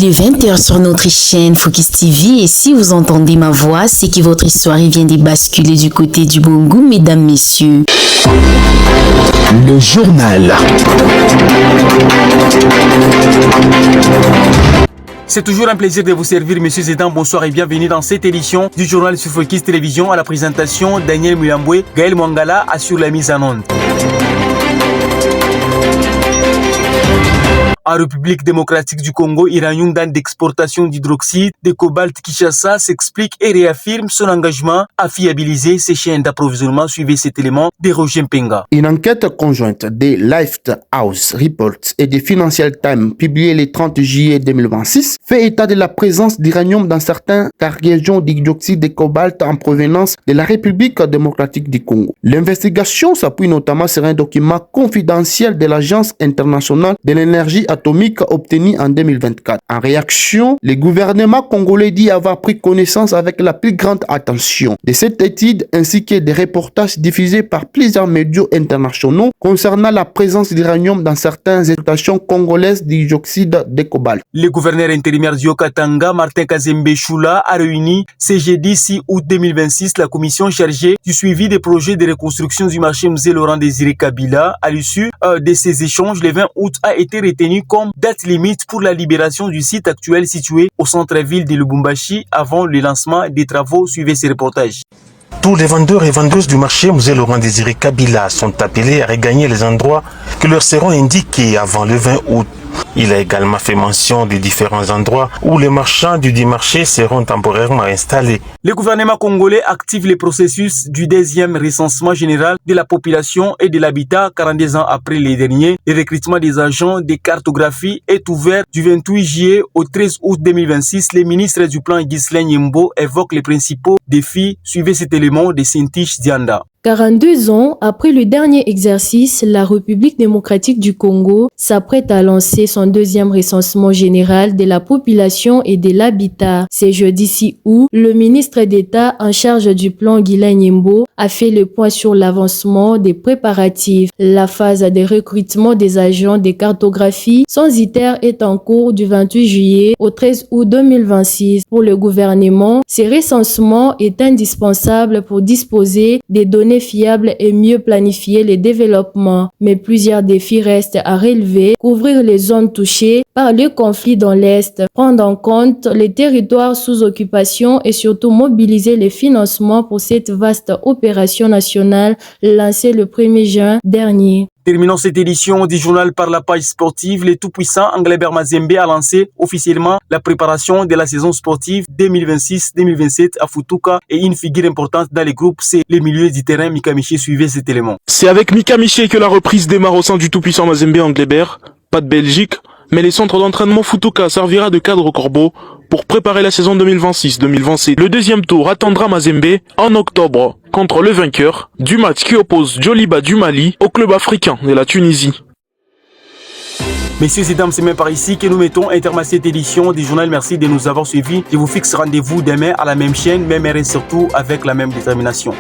Il est 20h sur notre chaîne Focus TV et si vous entendez ma voix, c'est que votre histoire vient de basculer du côté du bon goût, mesdames, messieurs. Le journal. C'est toujours un plaisir de vous servir, messieurs et dames. Bonsoir et bienvenue dans cette édition du journal sur Focus Télévision. À la présentation, Daniel Muyambwe, Gaël Mwangala assure la mise en onde. En République démocratique du Congo, Iranium Dan d'exportation d'hydroxyde de cobalt Kinshasa s'explique et réaffirme son engagement à fiabiliser ses chaînes d'approvisionnement. Suivez cet élément de Roger Mpenga. Une enquête conjointe des Lifehouse Reports et des Financial Times publiée le 30 juillet 2026 fait état de la présence d'uranium dans certaines cargaisons d'hydroxyde de cobalt en provenance de la République démocratique du Congo. L'investigation s'appuie notamment sur un document confidentiel de l'Agence internationale de l'énergie atomique obtenu en 2024. En réaction, le gouvernement congolais dit avoir pris connaissance avec la plus grande attention de cette étude ainsi que des reportages diffusés par plusieurs médias internationaux concernant la présence d'uranium dans certaines exploitations congolaises d'hydroxyde de cobalt. Le gouverneur intérimaire du Haut-Katanga, Martin Kazembe Choula, a réuni ce jeudi 6 août 2026 la commission chargée du suivi des projets de reconstruction du marché Musée Laurent Désiré Kabila. À l'issue de ces échanges, le 20 août a été retenu comme date limite pour la libération du site actuel situé au centre-ville de Lubumbashi avant le lancement des travaux. Suivez ces reportages. Tous les vendeurs et vendeuses du marché Musée Laurent Désiré Kabila sont appelés à regagner les endroits qui leur seront indiqués avant le 20 août. Il a également fait mention des différents endroits où les marchands du dit marché seront temporairement installés. Le gouvernement congolais active le processus du deuxième recensement général de la population et de l'habitat 42 ans après les derniers. Le recrutement des agents de cartographie est ouvert du 28 juillet au 13 août 2026. Le ministre du plan Ghislain Yembo évoque les principaux défis. Suivez cet élément de Sintich Dianda. 42 ans après le dernier exercice, la République démocratique du Congo s'apprête à lancer son deuxième recensement général de la population et de l'habitat. C'est jeudi 6 août, le ministre d'État en charge du plan Ghislain Yembo a fait le point sur l'avancement des préparatifs. La phase de recrutement des agents de cartographie sans ITER est en cours du 28 juillet au 13 août 2026. Pour le gouvernement, ce recensement est indispensable pour disposer des données fiables et mieux planifier les développements. Mais plusieurs défis restent à relever. Couvrir les zones touchées par le conflit dans l'Est, prendre en compte les territoires sous occupation et surtout mobiliser les financements pour cette vaste opération nationale lancée le 1er juin dernier. Terminons cette édition du journal par la page sportive. Le tout-puissant Anglebert Mazembe a lancé officiellement la préparation de la saison sportive 2026-2027 à Futuka et une figure importante dans les groupes, c'est le milieu du terrain Mika Miché. Suivez cet élément. C'est avec Mika Miché que la reprise démarre au sein du tout-puissant Mazembe Anglebert. Pas de Belgique, mais les centres d'entraînement Futuka servira de cadre au corbeau pour préparer la saison 2026-2027. Le deuxième tour attendra Mazembe en octobre contre le vainqueur du match qui oppose Djoliba du Mali au club africain de la Tunisie. Messieurs et dames, c'est même par ici que nous mettons un terme à cette édition du journal. Merci de nous avoir suivis. Je vous fixe rendez-vous demain à la même chaîne, même heure et surtout avec la même détermination.